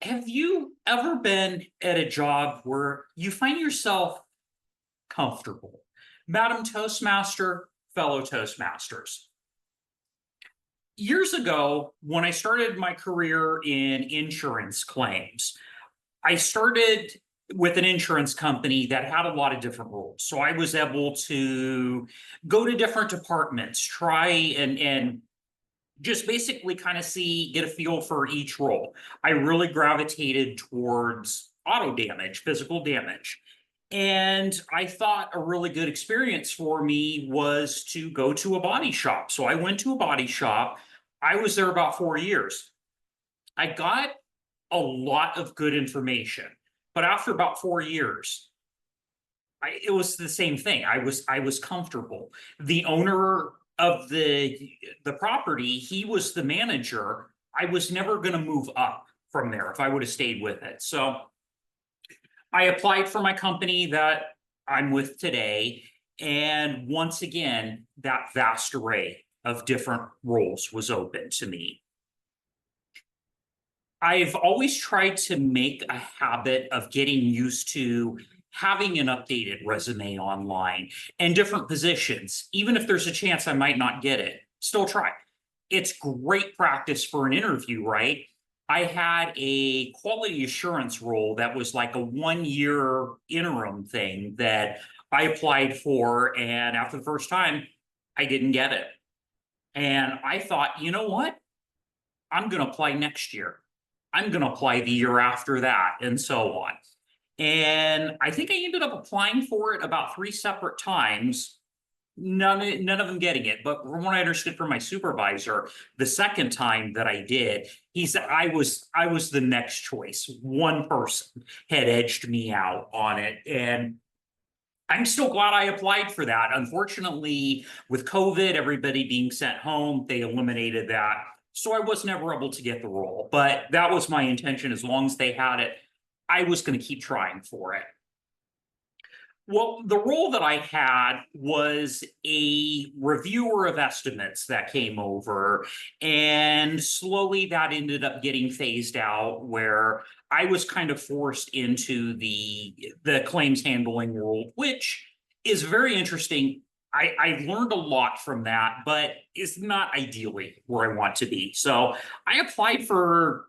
Have you ever been at a job where you find yourself comfortable? Madam Toastmaster, fellow Toastmasters. Years ago, when I started my career in insurance claims, I started with an insurance company that had a lot of different roles. So I was able to go to different departments, try and just basically kind of get a feel for each role. I really gravitated towards auto damage, physical damage. And I thought a really good experience for me was to go to a body shop. So I went to a body shop. I was there about 4 years. I got a lot of good information, but after about 4 years, it was the same thing. I was comfortable. The owner of the property, he was the manager. I was never going to move up from there if I would have stayed with it. So I applied for my company that I'm with today. And once again, that vast array of different roles was open to me. I've always tried to make a habit of getting used to having an updated resume online and different positions. Even if there's a chance I might not get it, still try. It's great practice for an interview, right? I had a quality assurance role that was like a 1 year interim thing that I applied for. And after the first time, I didn't get it. And I thought, you know what? I'm going to apply next year. I'm going to apply the year after that, and so on. And I think I ended up applying for it about 3 separate times, none of them getting it. But from what I understood from my supervisor, the second time that I did, he said I was the next choice. One person had edged me out on it, and I'm still glad I applied for that. Unfortunately, with COVID, everybody being sent home, they eliminated that. So I was never able to get the role, but that was my intention. As long as they had it, I was going to keep trying for it. Well, the role that I had was a reviewer of estimates that came over, and slowly that ended up getting phased out where I was kind of forced into the claims handling role, which is very interesting. I learned a lot from that, but it's not ideally where I want to be. So I applied for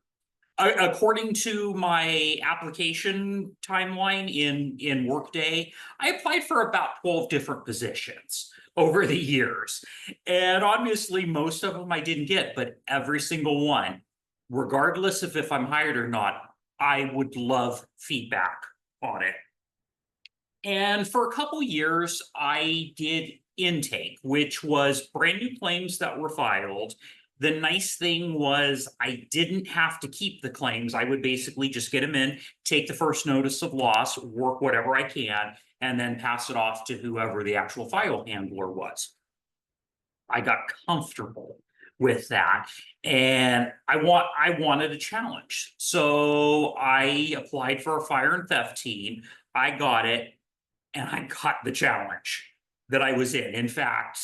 according to my application timeline in Workday, I applied for about 12 different positions over the years. And obviously, most of them I didn't get, but every single one, regardless of if I'm hired or not, I would love feedback on it. And for a couple years, I did intake, which was brand new claims that were filed. The nice thing was I didn't have to keep the claims. I would basically just get them in, take the first notice of loss, work whatever I can, and then pass it off to whoever the actual file handler was. I got comfortable with that, and I wanted a challenge. So I applied for a fire and theft team. I got it, and I got the challenge that I was in. In fact,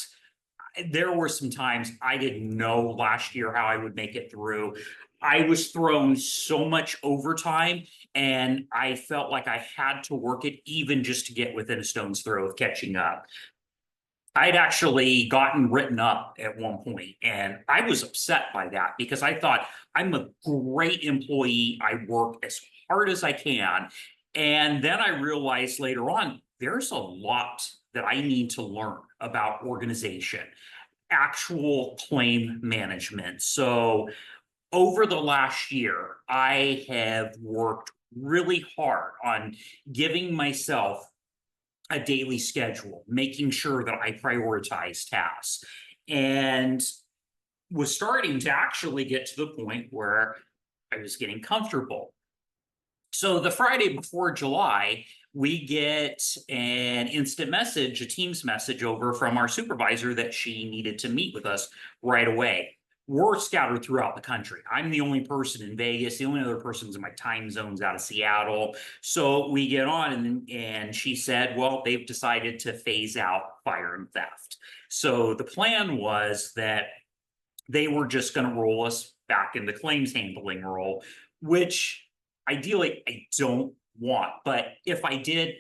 there were some times I didn't know last year how I would make it through. I was thrown so much overtime, and I felt like I had to work it even just to get within a stone's throw of catching up. I'd actually gotten written up at one point, and I was upset by that because I thought I'm a great employee. I work as hard as I can. And then I realized later on, there's a lot that I need to learn about organization, actual claim management. So over the last year, I have worked really hard on giving myself a daily schedule, making sure that I prioritize tasks, and was starting to actually get to the point where I was getting comfortable. So the Friday before July, we get an instant message, a Teams message over from our supervisor that she needed to meet with us right away. we're scattered throughout the country. I'm the only person in Vegas. The only other person's in my time zone's out of Seattle. So we get on and she said, well, they've decided to phase out fire and theft. So the plan was that they were just going to roll us back into claims handling role, which ideally I don't want. But if I did,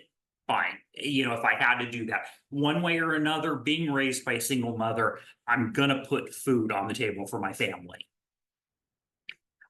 fine. You know, if I had to do that one way or another, being raised by a single mother, I'm going to put food on the table for my family.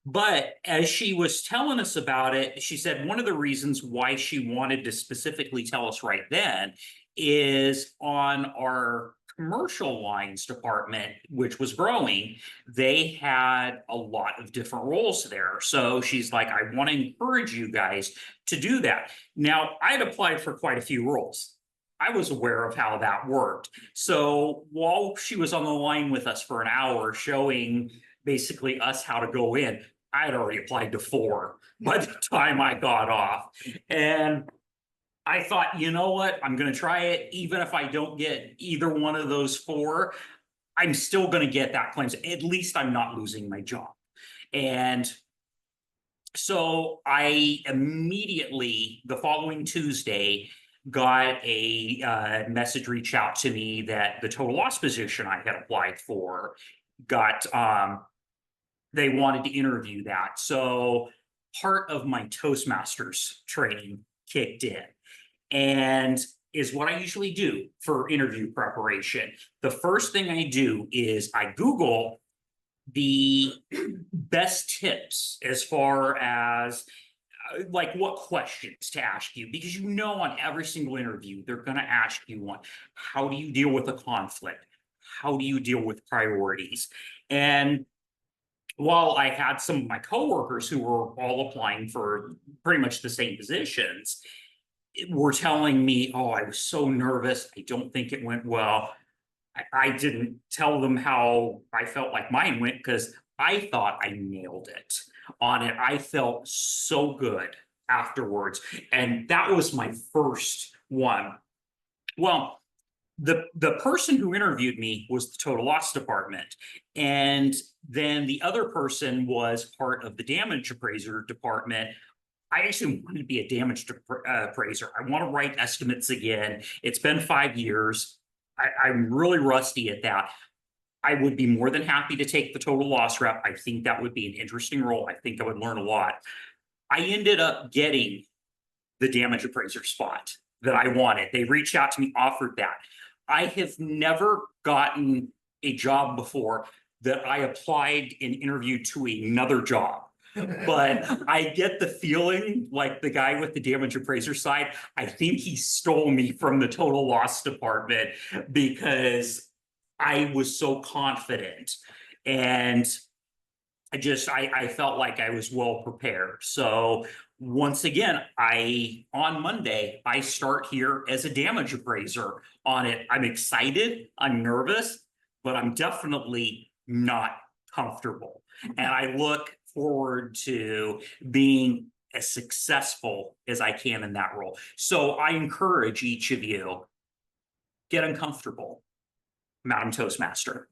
But as she was telling us about it, she said one of the reasons why she wanted to specifically tell us right then is on our commercial lines department, which was growing, they had a lot of different roles there. So she's like, I want to encourage you guys to do that. Now, I had applied for quite a few roles. I was aware of how that worked. So while she was on the line with us for an hour showing basically us how to go in, I had already applied to 4 by the time I got off. And I thought, you know what, I'm going to try it. Even if I don't get either one of those 4, I'm still going to get that claims. At least I'm not losing my job. And so I immediately, the following Tuesday, got a message reach out to me that the total loss position I had applied for got, they wanted to interview that. So part of my Toastmasters training kicked in, and is what I usually do for interview preparation. The first thing I do is I Google the best tips as far as like what questions to ask you, because you know on every single interview they're going to ask you one. How do you deal with a conflict? How do you deal with priorities? And while I had some of my coworkers who were all applying for pretty much the same positions, were telling me, oh, I was so nervous, I don't think it went well. I didn't tell them how I felt like mine went, because I thought I nailed it on it. I felt so good afterwards. And that was my first one. Well, the person who interviewed me was the total loss department. And then the other person was part of the damage appraiser department. I actually wanted to be a damage appraiser. I want to write estimates again. It's been 5 years. I'm really rusty at that. I would be more than happy to take the total loss rep. I think that would be an interesting role. I think I would learn a lot. I ended up getting the damage appraiser spot that I wanted. They reached out to me, offered that. I have never gotten a job before that I applied and interviewed to another job. But I get the feeling like the guy with the damage appraiser side, I think he stole me from the total loss department, because I was so confident. And I felt like I was well prepared. So once again, on Monday, I start here as a damage appraiser on it. I'm excited, I'm nervous, but I'm definitely not comfortable. And I look forward to being as successful as I can in that role. So I encourage each of you, get uncomfortable, Madam Toastmaster.